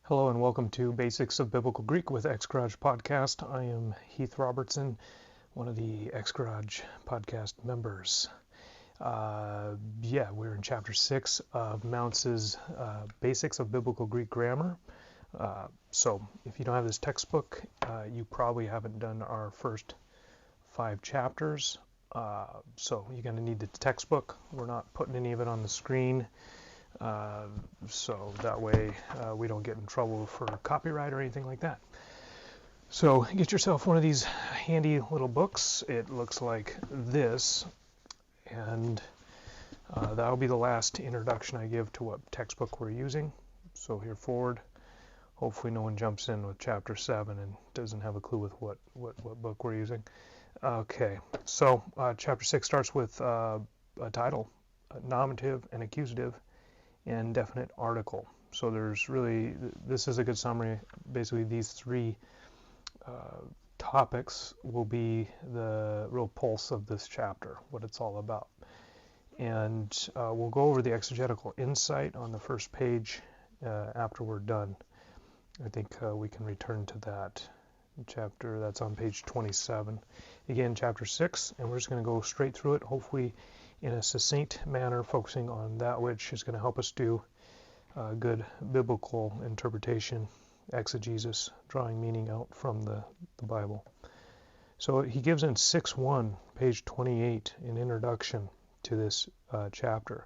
Hello and welcome to Basics of Biblical Greek with ExGarage podcast. I am Heath Robertson, one of the ExGarage podcast members. We're in chapter 6 of Mounce's Basics of Biblical Greek Grammar. So if you don't have this textbook, you probably haven't done our first 5 chapters. So you're going to need the textbook. We're not putting any of it on the screen. So that way we don't get in trouble for copyright or anything like that. So get yourself one of these handy little books. It looks like this, and that'll be the last introduction I give to what textbook we're using. So here forward, hopefully no one jumps in with chapter 7 and doesn't have a clue with what book we're using. Okay, so chapter 6 starts with a title, a nominative, and accusative, and definite article. So this is a good summary. Basically these 3 topics will be the real pulse of this chapter, what it's all about. And we'll go over the exegetical insight on the first page after we're done. I think we can return to that chapter. That's on page 27. Again, chapter 6, and we're just going to go straight through it, hopefully in a succinct manner, focusing on that which is going to help us do good biblical interpretation, exegesis, drawing meaning out from the Bible. So he gives in 6.1, page 28, an introduction to this chapter.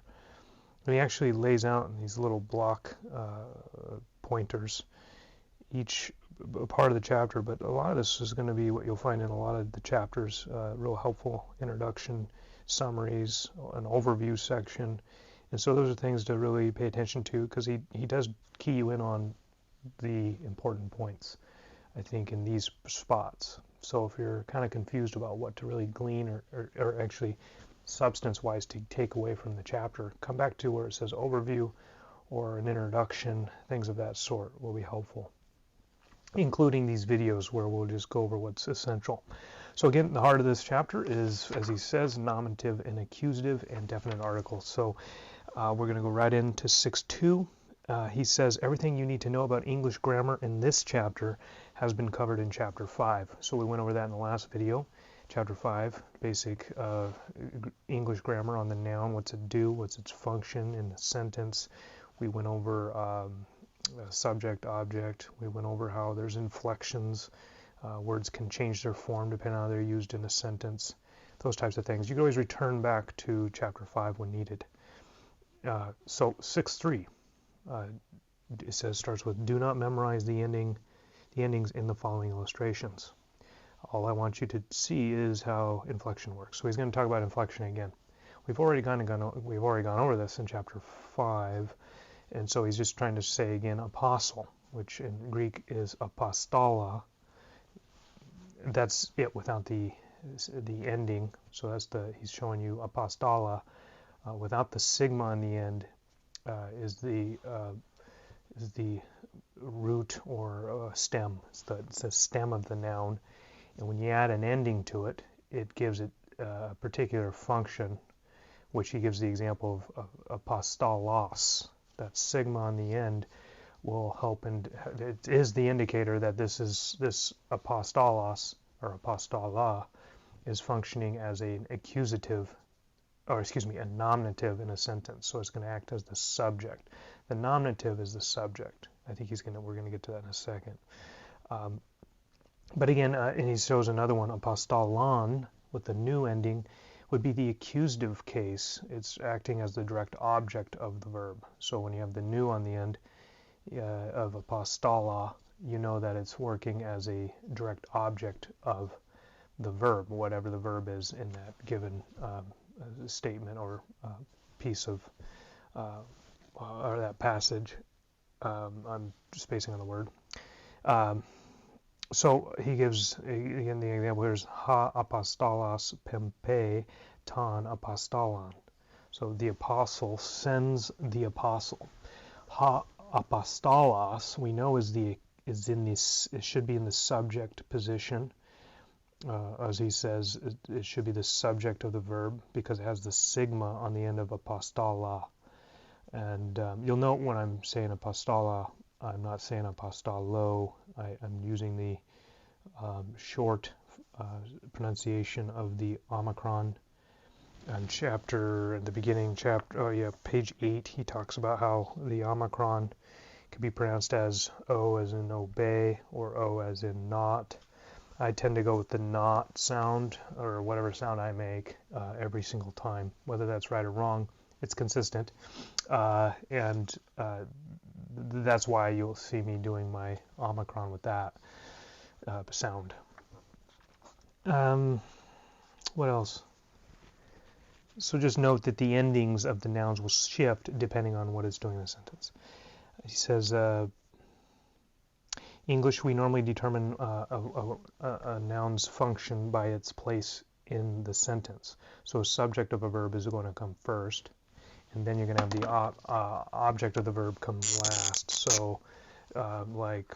And he actually lays out in these little block pointers each part of the chapter, but a lot of this is going to be what you'll find in a lot of the chapters, real helpful introduction, summaries, an overview section. And so those are things to really pay attention to, because he does key you in on the important points, I think, in these spots. So if you're kind of confused about what to really glean or actually substance-wise to take away from the chapter, come back to where it says overview or an introduction. Things of that sort will be helpful, including these videos where we'll just go over what's essential. So again, the heart of this chapter is, as he says, nominative and accusative and definite articles. So we're going to go right into 6.2. He says everything you need to know about English grammar in this chapter has been covered in chapter 5. So we went over that in the last video. Chapter 5, basic English grammar on the noun, what's it do, what's its function in a sentence. We went over subject, object. We went over how there's inflections. Words can change their form depending on how they're used in a sentence. Those types of things. You can always return back to chapter 5 when needed. So 6.3, it says, starts with, do not memorize the endings in the following illustrations. All I want you to see is how inflection works. So he's going to talk about inflection again. We've already gone over this in chapter 5. And so he's just trying to say again, apostle, which in Greek is apostola. That's it without the ending. So he's showing you apostola without the sigma in the end is the root or stem. It's the stem of the noun, and when you add an ending to it, it gives it a particular function, which he gives the example of apostolos. That sigma on the end will help, and it is the indicator that this apostolos or apostola is functioning as an accusative, a nominative in a sentence. So it's going to act as the subject. The nominative is the subject. I think we're going to get to that in a second. But again, and he shows another one, apostolon, with the new ending, would be the accusative case. It's acting as the direct object of the verb. So when you have the new on the end of apostola, you know that it's working as a direct object of the verb, whatever the verb is in that given statement or piece of or that passage. I'm spacing on the word. So he gives, again, the example here is ha apostolos pempe ton apostolon. So the apostle sends the apostle. Ha apostolos, we know it should be in the subject position. As he says, it should be the subject of the verb because it has the sigma on the end of apostola. And you'll note when I'm saying apostola, I'm not saying apostolo. I'm using the short pronunciation of the Omicron. And at the beginning, page 8, he talks about how the Omicron can be pronounced as O as in obey or O as in not. I tend to go with the not sound, or whatever sound I make, every single time. Whether that's right or wrong, it's consistent. And that's why you'll see me doing my Omicron with that sound. What else? So just note that the endings of the nouns will shift depending on what it's doing in the sentence. He says, English, we normally determine a noun's function by its place in the sentence. So a subject of a verb is going to come first, and then you're going to have the object of the verb come last. So like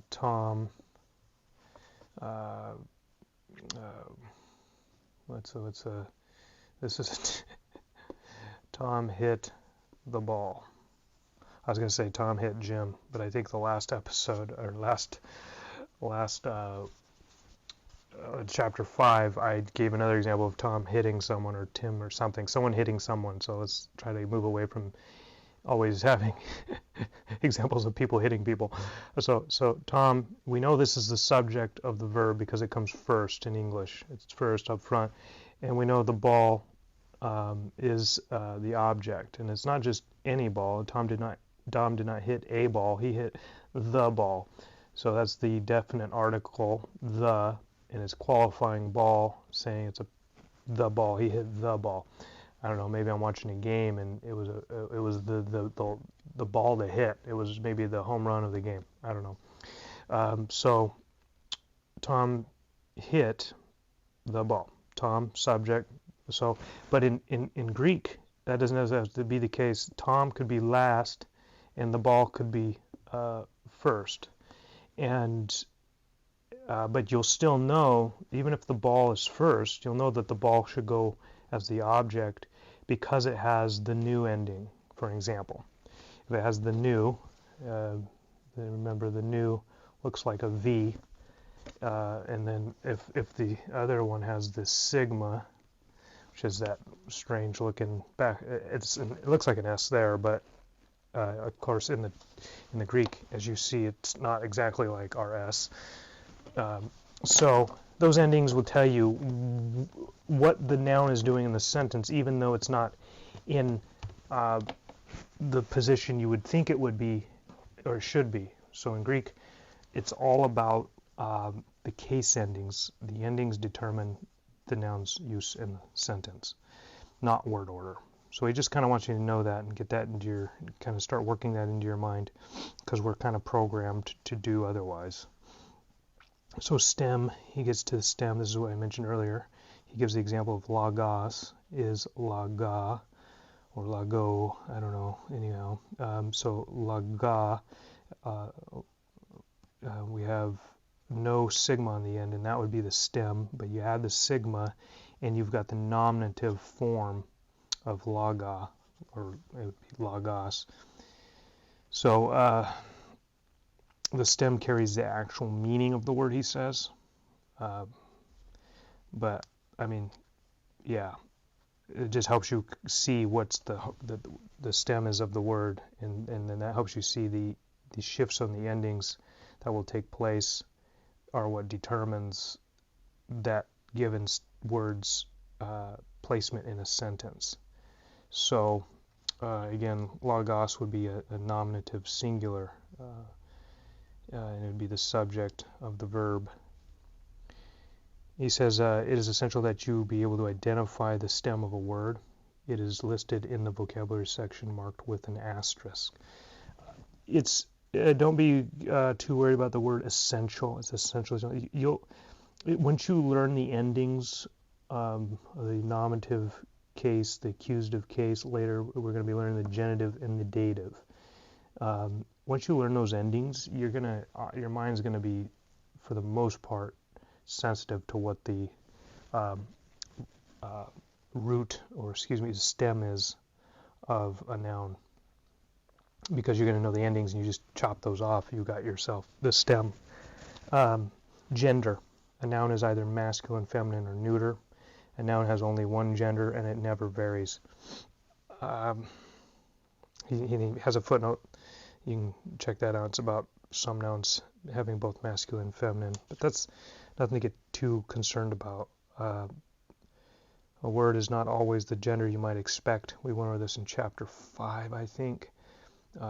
Tom, this is Tom hit the ball. I was going to say Tom hit Jim, but I think the last episode, or last chapter 5, I gave another example of Tom hitting someone, or Tim or something, someone hitting someone. So let's try to move away from always having examples of people hitting people. So Tom, we know this is the subject of the verb because it comes first in English. It's first up front. And we know the ball is the object. And it's not just any ball. Tom did not hit a ball. He hit the ball. So that's the definite article, the, and it's qualifying ball, saying it's the ball. He hit the ball. I don't know, maybe I'm watching a game and it was the ball to hit. It was maybe the home run of the game. I don't know. So Tom hit the ball. Tom, subject. So, but in Greek, that doesn't have to be the case. Tom could be last and the ball could be first. And but you'll still know, even if the ball is first, you'll know that the ball should go as the object because it has the new ending, for example. If it has the new, remember the new looks like a V, and then if the other one has the sigma, which is that strange looking back, it looks like an S there, but of course in the Greek, as you see, it's not exactly like our S. So those endings will tell you what the noun is doing in the sentence, even though it's not in the position you would think it would be or should be. So in Greek, it's all about the case endings. The endings determine the noun's use in the sentence, not word order. So he just kind of wants you to know that and get that into your, kind of start working that into your mind, because we're kind of programmed to do otherwise. So stem, he gets to the stem. This is what I mentioned earlier. He gives the example of logos is laga or lago. I don't know. Anyhow, so laga, we have no sigma on the end, and that would be the stem. But you add the sigma, and you've got the nominative form of laga, or it would be logos. So the stem carries the actual meaning of the word, he says. But I mean, yeah, it just helps you see what's the stem is of the word, and then that helps you see the shifts on the endings that will take place are what determines that given word's placement in a sentence. So again, logos would be a nominative singular, and it would be the subject of the verb. He says it is essential that you be able to identify the stem of a word. It is listed in the vocabulary section marked with an asterisk. It's don't be too worried about the word essential. It's essential. Once you learn the endings, the nominative case, the accusative case, later we're going to be learning the genitive and the dative. Once you learn those endings, your mind's going to be, for the most part, sensitive to what the root, or the stem is of a noun. because you're going to know the endings and you just chop those off, you got yourself the stem. Gender. A noun is either masculine, feminine, or neuter. A noun has only one gender and it never varies. He has a footnote. You can check that out. It's about some nouns having both masculine and feminine, but that's nothing to get too concerned about. A word is not always the gender you might expect. We went over this in chapter 5, I think.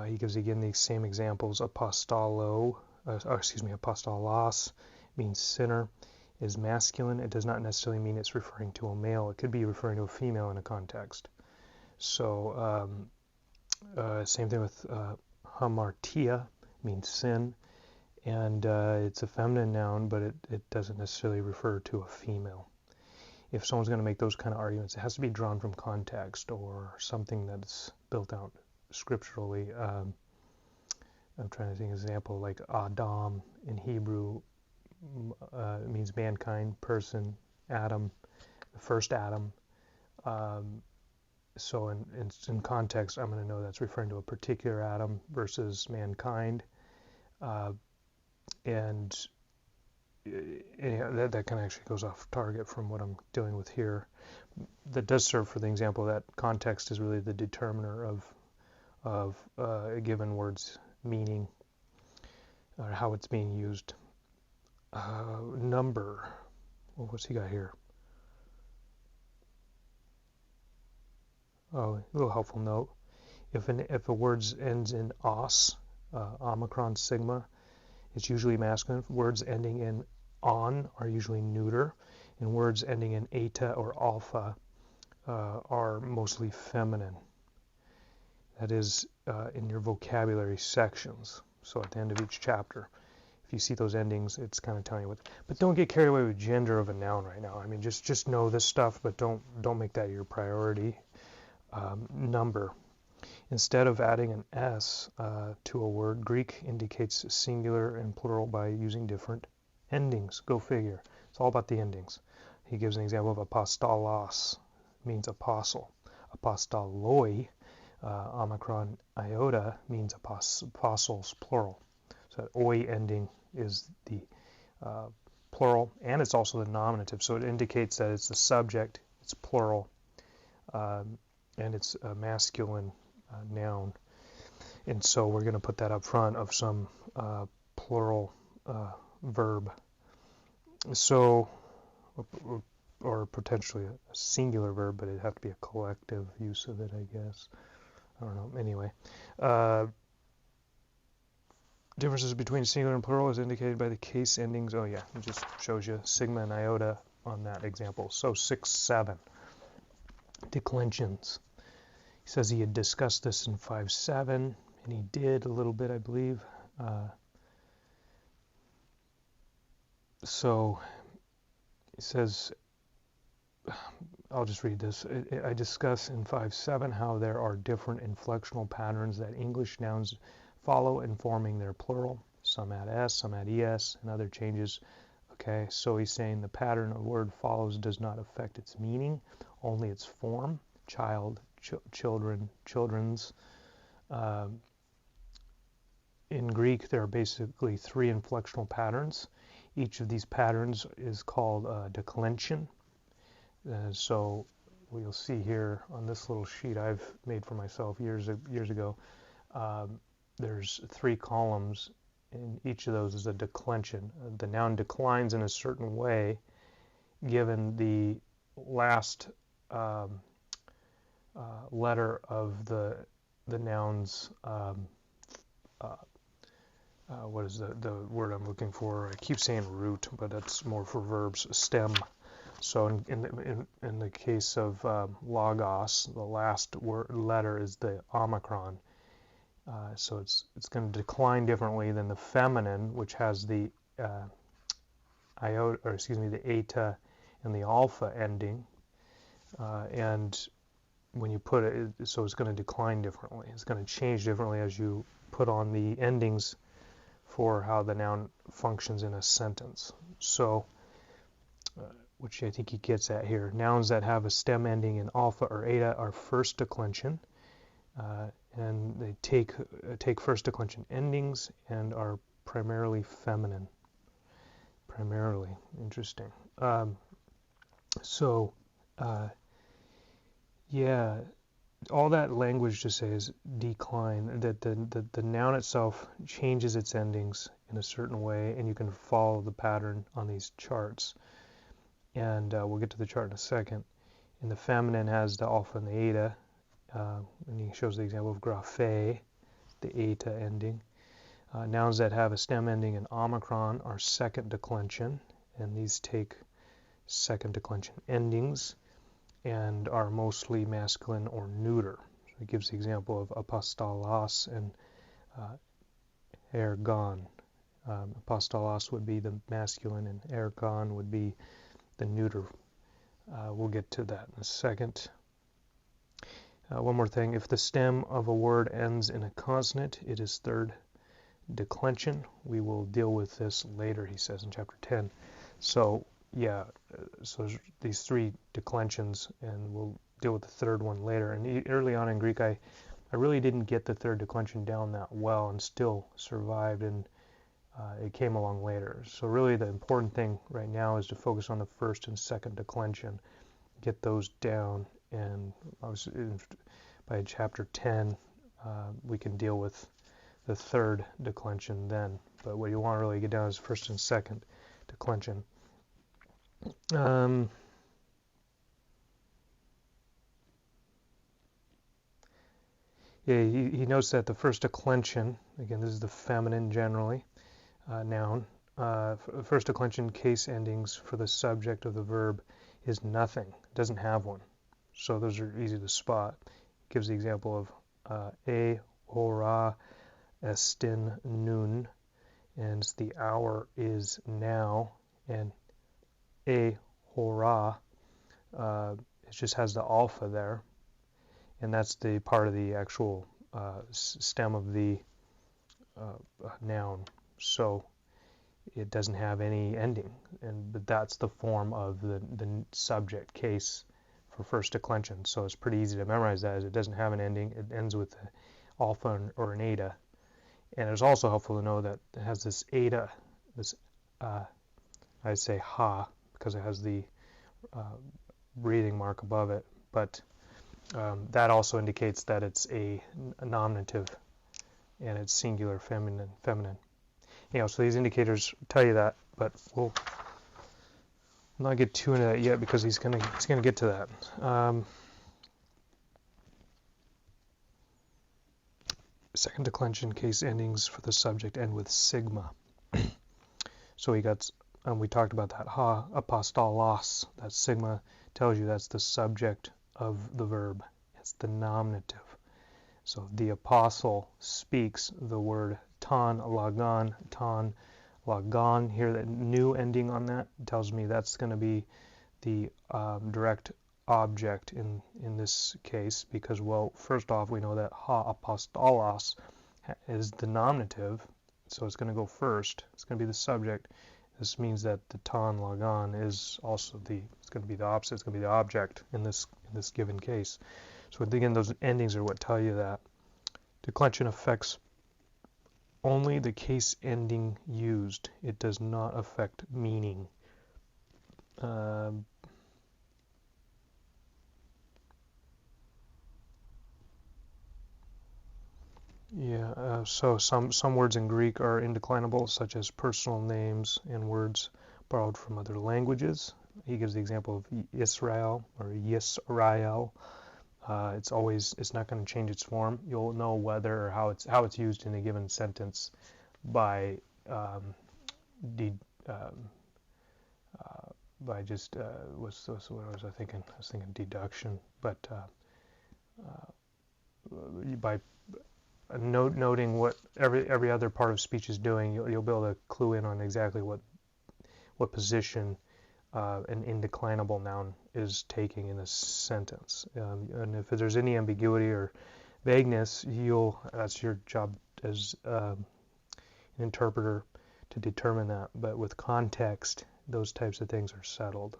He gives again these same examples. Apostolos means sinner, is masculine. It does not necessarily mean it's referring to a male. It could be referring to a female in a context. So same thing with hamartia, means sin, and it's a feminine noun, but it doesn't necessarily refer to a female. If someone's going to make those kind of arguments, it has to be drawn from context or something that's built out scripturally. I'm trying to think of an example, like Adam in Hebrew means mankind, person, Adam, the first Adam. So in context, I'm going to know that's referring to a particular Adam versus mankind. And that kind of actually goes off target from what I'm dealing with here. That does serve for the example that context is really the determiner of a given word's meaning or how it's being used. Number. Well, what's he got here? Oh, a little helpful note. If a word ends in os, omicron, sigma, it's usually masculine. Words ending in on are usually neuter, and words ending in eta or alpha are mostly feminine. That is in your vocabulary sections. So at the end of each chapter, if you see those endings, it's kind of telling you what. But don't get carried away with gender of a noun right now. I mean, just know this stuff, but don't make that your priority. Number. Instead of adding an s to a word, Greek indicates singular and plural by using different endings. Go figure. It's all about the endings. He gives an example of apostolos, means apostle. Apostoloi, omicron iota, means apostles, plural. So that oi ending is the plural, and it's also the nominative. So it indicates that it's the subject, it's plural, and it's a masculine noun. And so we're going to put that up front of some plural verb. So, or potentially a singular verb, but it'd have to be a collective use of it, I guess. I don't know. Anyway, differences between singular and plural is indicated by the case endings. Oh yeah, it just shows you sigma and iota on that example. So 6-7, declensions. He says he had discussed this in 5-7, and he did a little bit, I believe. So he says, I'll just read this. I discuss in 5-7 how there are different inflectional patterns that English nouns follow in forming their plural. Some add s, some add es, and other changes. Okay, so he's saying the pattern a word follows does not affect its meaning, only its form. Child, children, children's. In Greek, there are basically 3 inflectional patterns. Each of these patterns is called a declension. So you'll see here on this little sheet I've made for myself years ago, there's 3 columns, and each of those is a declension. The noun declines in a certain way given the last letter of the noun's what is the word I'm looking for? I keep saying root, but that's more for verbs, stem. So in the case of logos, the last letter is the omicron. So it's going to decline differently than the feminine, which has the iota, or excuse me, the eta and the alpha ending. And when you put it, so it's going to decline differently. It's going to change differently as you put on the endings for how the noun functions in a sentence. So, which I think he gets at here. Nouns that have a stem ending in alpha or eta are first declension, and they take first declension endings and are primarily feminine. Primarily, interesting. So, yeah, all that language just says decline, that the noun itself changes its endings in a certain way, and you can follow the pattern on these charts. And we'll get to the chart in a second. And the feminine has the alpha and the eta, and he shows the example of graphe, the eta ending. Nouns that have a stem ending in omicron are second declension, and these take second declension endings and are mostly masculine or neuter. So it gives the example of apostolos and ergon. Apostolos would be the masculine, and ergon would be the neuter. We'll get to that in a second. One more thing, if the stem of a word ends in a consonant, it is third declension. We will deal with this later, he says in chapter 10. So yeah, so these three declensions, and we'll deal with the third one later. And early on in Greek, I really didn't get the third declension down that well, and still survived, and it came along later. So really the important thing right now is to focus on the first and second declension, get those down, and by chapter 10 we can deal with the third declension then. But what you want to really get down is first and second declension. Yeah, he notes that the first declension, again this is the feminine generally, noun, first declension case endings for the subject of the verb is nothing, it doesn't have one. So those are easy to spot. It gives the example of e ora estin nun, and the hour is now, and e ora, it just has the alpha there, and that's the part of the actual stem of the noun. So it doesn't have any ending, but that's the form of the subject case for first declension. So it's pretty easy to memorize that, as it doesn't have an ending. It ends with the alpha or an eta. And it's also helpful to know that it has this eta, this I say ha because it has the breathing mark above it, but that also indicates that it's a nominative and it's singular, feminine. So these indicators tell you that, but we'll not get too into that yet because he's gonna get to that. Second declension case endings for the subject end with sigma. So we talked about that ha, apostolos, that sigma tells you that's the subject of the verb. It's the nominative. So the apostle speaks, the word ton lagon, here, that new ending on that tells me that's going to be the direct object in this case, because, well, first off, we know that ha apostolos is the nominative, so it's going to go first. It's going to be the subject. This means that the ton lagon is also it's going to be the opposite. It's going to be the object in this given case. So again, those endings are what tell you that. Declension affects only the case ending used. It does not affect meaning. So some words in Greek are indeclinable, such as personal names and words borrowed from other languages. He gives the example of Israel or Yisrael. It's not going to change its form. You'll know whether or how it's used in a given sentence by just what was I thinking? I was thinking deduction, but by noting what every other part of speech is doing, you'll be able to clue in on exactly what position an indeclinable noun is taking in a sentence. And if there's any ambiguity or vagueness, that's your job as an interpreter to determine that. But with context, those types of things are settled.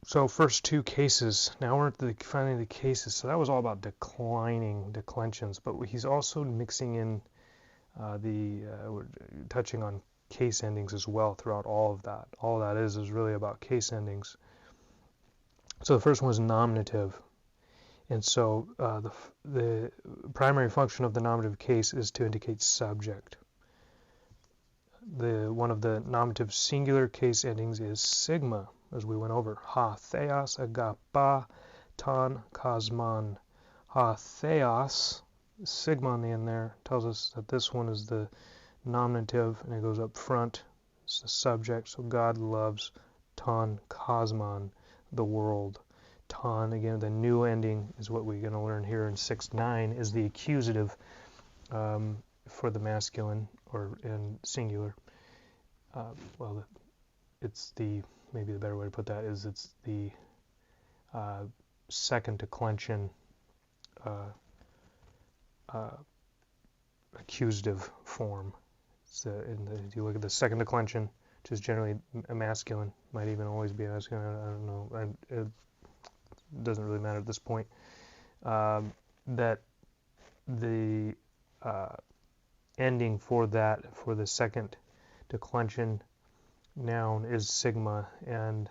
So first two cases. Now we're at finding the cases. So that was all about declensions, but he's also mixing in we're touching on case endings as well throughout all of that. All that is really about case endings. So the first one is nominative. And so the primary function of the nominative case is to indicate subject. One of the nominative singular case endings is sigma, as we went over. Ha theos agapa ton cosmon. Ha theos, sigma on the end there, tells us that this one is the nominative, and it goes up front. It's the subject, so God loves ton cosmon, the world. Ton, again, the new ending is what we're going to learn here in 6.9, is the accusative for the masculine, or in singular. It's maybe the better way to put that is it's the second declension accusative form. If you look at the second declension, which is generally a masculine, might even always be a masculine, I don't know, it doesn't really matter at this point, that the ending for the second declension noun is sigma, and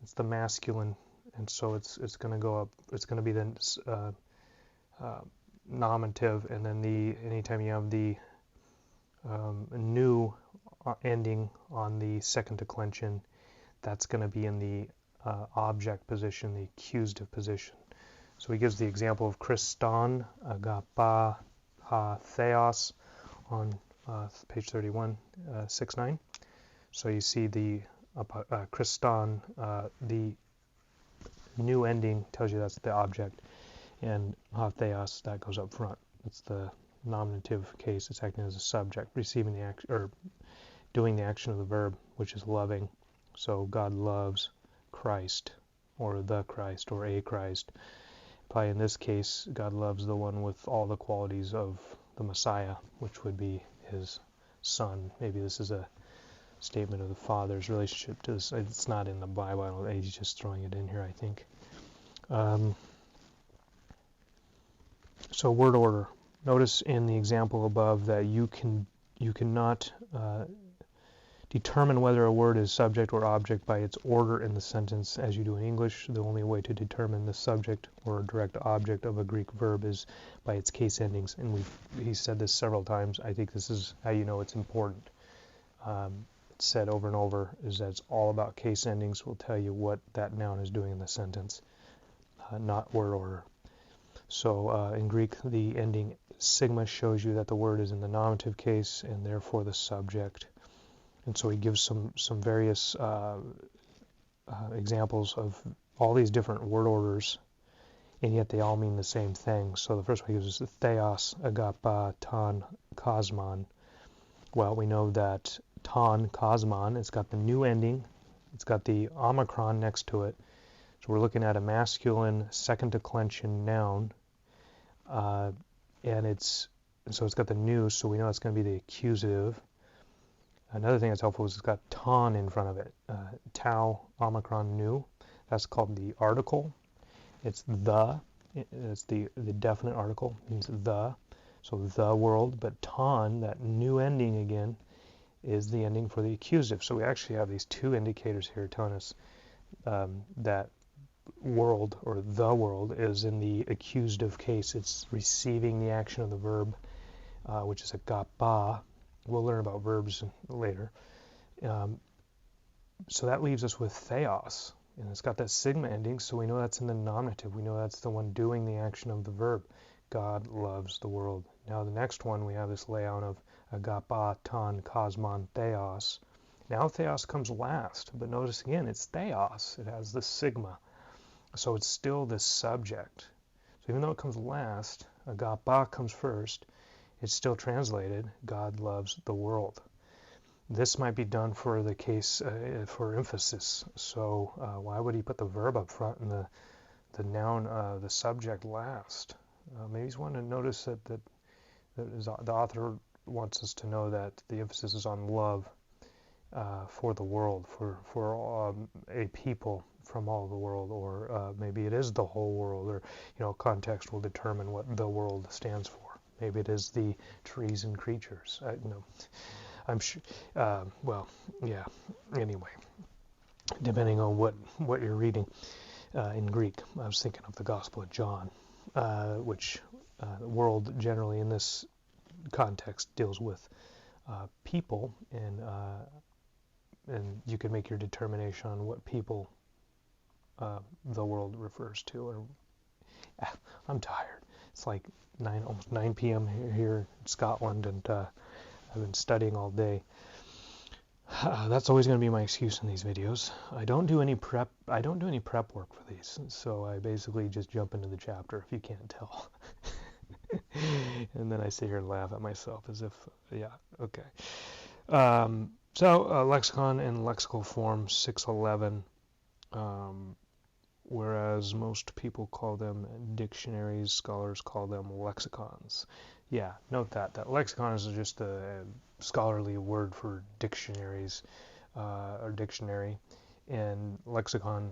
it's the masculine, and so it's going to go up. It's going to be the nominative, and then anytime you have the new ending on the second declension, that's going to be in the object position, the accusative position. So he gives the example of Christon agapa ha theos on page 31, 6.9. So you see the Christon, the new ending tells you that's the object, and ha theos, that goes up front. It's the nominative case. It's acting as a subject, receiving the action, or doing the action of the verb, which is loving. So God loves Christ, or the Christ, or a Christ. Probably in this case, God loves the one with all the qualities of the Messiah, which would be his son. Maybe this is a statement of the Father's relationship to this. It's not in the Bible. He's just throwing it in here, I think. So word order. Notice in the example above that you cannot determine whether a word is subject or object by its order in the sentence as you do in English. The only way to determine the subject or direct object of a Greek verb is by its case endings, and he said this several times. I think this is how you know it's important. It's said over and over, is that it's all about case endings. Will tell you what that noun is doing in the sentence, not word order. So in Greek, the ending sigma shows you that the word is in the nominative case and therefore the subject. And so he gives some various examples of all these different word orders, and yet they all mean the same thing. So the first one he gives is theos, agapa, ton, cosmon. Well, we know that ton, cosmon, it's got the new ending. It's got the omicron next to it. So we're looking at a masculine second declension noun. And it's got the new, so we know it's going to be the accusative. Another thing that's helpful is it's got ton in front of it. Tau, omicron, new. That's called the article. It's the definite article, means the. So the world, but ton, that new ending again, is the ending for the accusative. So we actually have these two indicators here telling us that world, or the world, is in the accusative case. It's receiving the action of the verb, which is agapa. We'll learn about verbs later. So that leaves us with theos, and it's got that sigma ending, so we know that's in the nominative. We know that's the one doing the action of the verb. God loves the world. Now the next one, we have this layout of agapa, ton, cosmon, theos. Now theos comes last, but notice again, it's theos. It has the sigma. So it's still the subject. So even though it comes last, agapa comes first, it's still translated, God loves the world. This might be done for the case, for emphasis. So why would he put the verb up front and the noun, the subject last? Maybe he's wanting to notice that the author wants us to know that the emphasis is on love, for the world, for a people from all the world, or maybe it is the whole world, or context will determine what the world stands for. Maybe it is the trees and creatures. I'm sure. Well, yeah. Anyway, depending on what you're reading in Greek, I was thinking of the Gospel of John, which the world generally in this context deals with people, and you can make your determination on what people the world refers to. Or I'm tired. It's like almost 9 p.m. here in Scotland, and I've been studying all day. That's always going to be my excuse in these videos. I don't do any prep work for these, so I basically just jump into the chapter, if you can't tell. And then I sit here and laugh at myself as if, yeah, okay. So lexicon and lexical form 611, whereas most people call them dictionaries, scholars call them lexicons. Yeah, note that lexicon is just a scholarly word for dictionaries or dictionary, and lexicon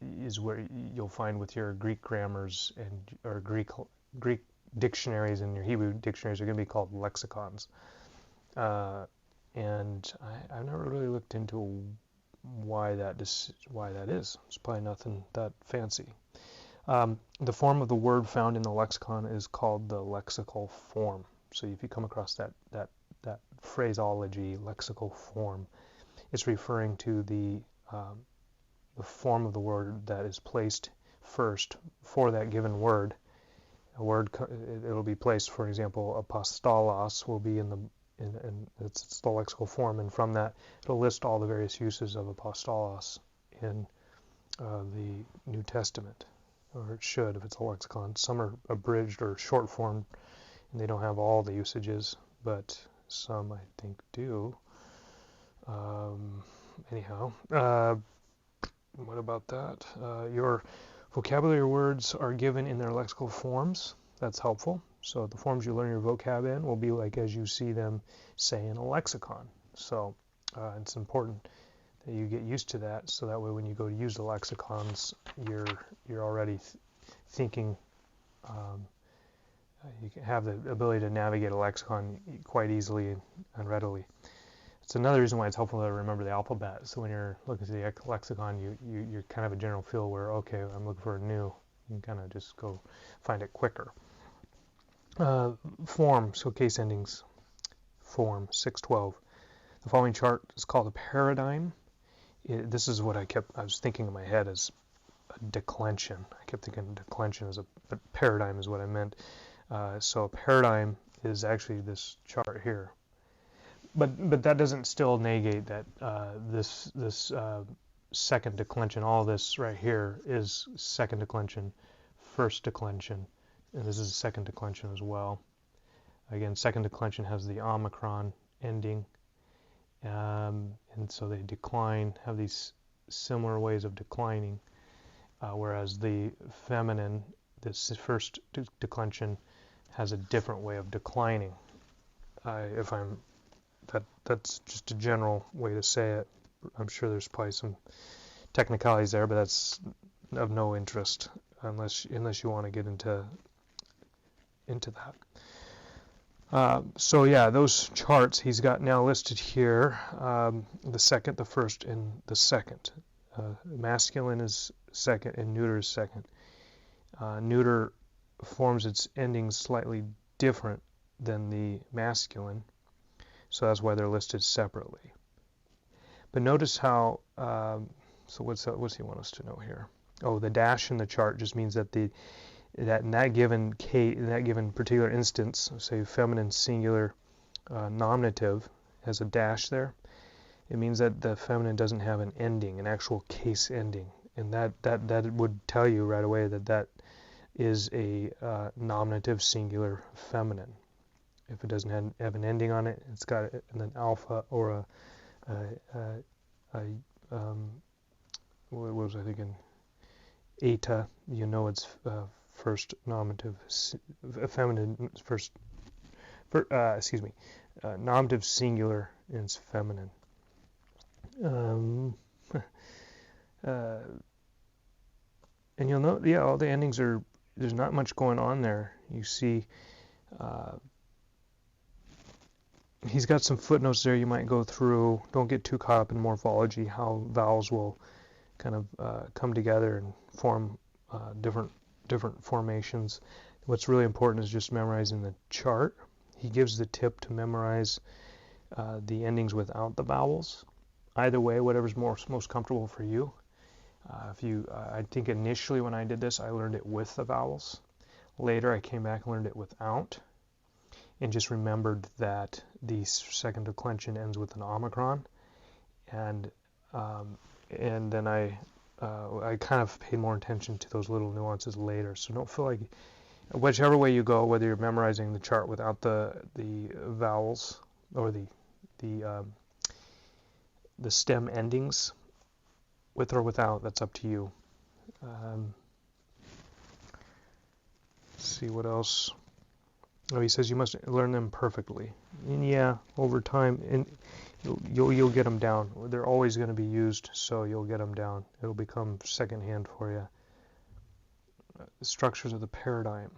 is where you'll find with your Greek grammars or Greek dictionaries, and your Hebrew dictionaries are going to be called lexicons. And I've never really looked into why that is. It's probably nothing that fancy. The form of the word found in the lexicon is called the lexical form. So if you come across that phraseology, lexical form, it's referring to the form of the word that is placed first for that given word. It'll be placed, for example, apostolos will be in it's the lexical form, and from that it'll list all the various uses of apostolos in the New Testament, or it should if it's a lexicon. Some are abridged or short form, and they don't have all the usages, but some I think do. Anyhow, what about that? Your vocabulary words are given in their lexical forms. That's helpful. So the forms you learn your vocab in will be like as you see them say in a lexicon. So it's important that you get used to that, so that way when you go to use the lexicons, you're already thinking. You can have the ability to navigate a lexicon quite easily and readily. It's another reason why it's helpful to remember the alphabet. So when you're looking at the lexicon, you're kind of a general feel where, okay, I'm looking for a new. You can kind of just go find it quicker. Form, so case endings. Form 612. The following chart is called a paradigm. This is what I was thinking in my head as a declension. I kept thinking declension but paradigm is what I meant. So a paradigm is actually this chart here. But that doesn't still negate that this second declension, all this right here is second declension, first declension, and this is a second declension as well. Again, second declension has the omicron ending, and so they decline, have these similar ways of declining, whereas the feminine, this first declension, has a different way of declining. That's just a general way to say it. I'm sure there's probably some technicalities there, but that's of no interest unless you want to get into that. So yeah, those charts he's got now listed here, the second, the first, and the second. Masculine is second and neuter is second. Neuter forms its endings slightly different than the masculine, so that's why they're listed separately. But notice how, so what's he want us to know here? Oh, the dash in the chart just means that in that given particular instance, say feminine singular nominative has a dash there, it means that the feminine doesn't have an ending, an actual case ending, and that would tell you right away that is a nominative singular feminine. If it doesn't have an ending on it, it's got an alpha or what was I thinking? Eta. You know it's first nominative, feminine first. Nominative singular is feminine. Um, and you'll note, yeah, all the endings are, there's not much going on there. You see, he's got some footnotes there you might go through. Don't get too caught up in morphology, how vowels will kind of come together and form different formations. What's really important is just memorizing the chart. He gives the tip to memorize the endings without the vowels. Either way, whatever's most comfortable for you. I think initially when I did this, I learned it with the vowels. Later, I came back and learned it without, and just remembered that the second declension ends with an omicron, and then I kind of paid more attention to those little nuances later. So don't feel like, whichever way you go, whether you're memorizing the chart without the vowels or the stem endings, with or without, that's up to you. Let's see what else. Oh, he says you must learn them perfectly. And yeah, over time, and you'll get them down. They're always going to be used, so you'll get them down. It'll become secondhand for you. The structures of the paradigm.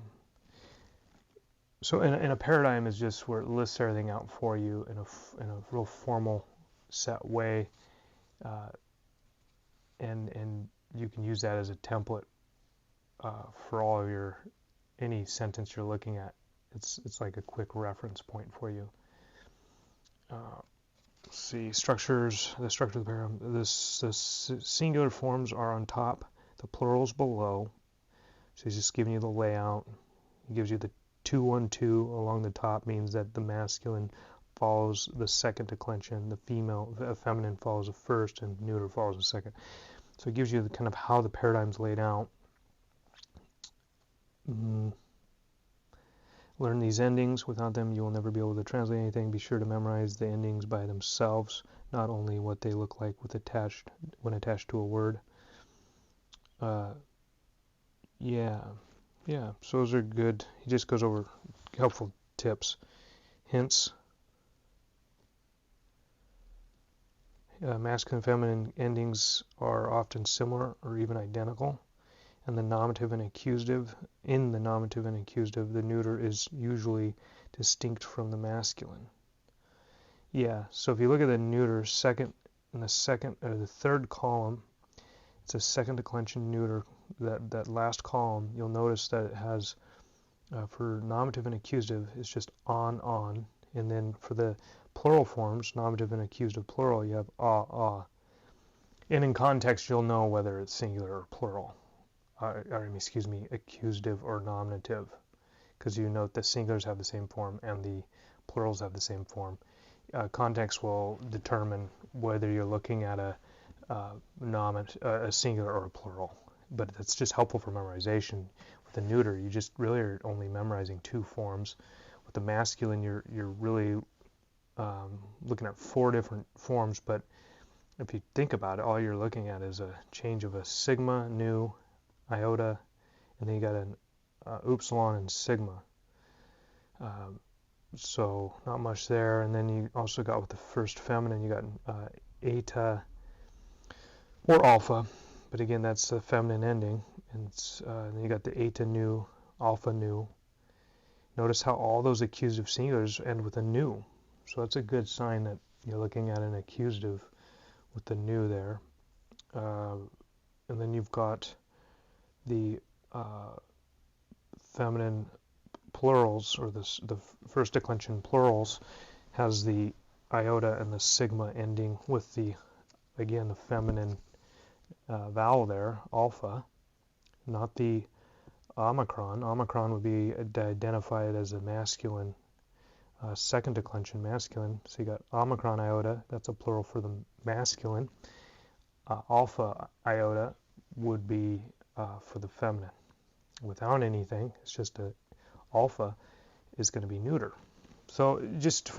So, in a paradigm is just where it lists everything out for you in a real formal, set way, and you can use that as a template for all of any sentence you're looking at. It's like a quick reference point for you. Let's see, structures, the structure of the paradigm. The singular forms are on top, the plurals below. So he's just giving you the layout. He gives you the 2-1-2 along the top, means that the masculine follows the second declension, the feminine follows the first, and neuter follows the second. So it gives you the kind of how the paradigm's laid out. Learn these endings. Without them, you will never be able to translate anything. Be sure to memorize the endings by themselves, not only what they look like when attached to a word. Yeah. So those are good. He just goes over helpful tips, hints. Masculine and feminine endings are often similar or even identical. And the nominative and accusative, in the nominative and accusative, the neuter is usually distinct from the masculine. Yeah, so if you look at the neuter, the third column, it's a second declension neuter. That last column, you'll notice that it has, for nominative and accusative, it's just on, and then for the plural forms, nominative and accusative plural, you have ah. And in context, you'll know whether it's singular or plural. Accusative or nominative, because you note the singulars have the same form and the plurals have the same form. Context will determine whether you're looking at a singular or a plural, but it's just helpful for memorization. With the neuter, you just really are only memorizing two forms. With the masculine, you're really looking at 4 different forms, but if you think about it, all you're looking at is a change of a sigma, nu, iota, and then you got an upsilon and sigma. So not much there. And then you also got with the first feminine, you got eta or alpha, but again, that's the feminine ending. And then you got the eta nu, alpha nu. Notice how all those accusative singulars end with a nu. So that's a good sign that you're looking at an accusative with the nu there. And then you've got the feminine plurals, or the first declension plurals, has the iota and the sigma ending with the feminine vowel there, alpha, not the omicron. Omicron would be identified as a masculine, second declension masculine. So you got omicron iota, that's a plural for the masculine. Alpha iota would be for the feminine. Without anything, it's just alpha is going to be neuter. So just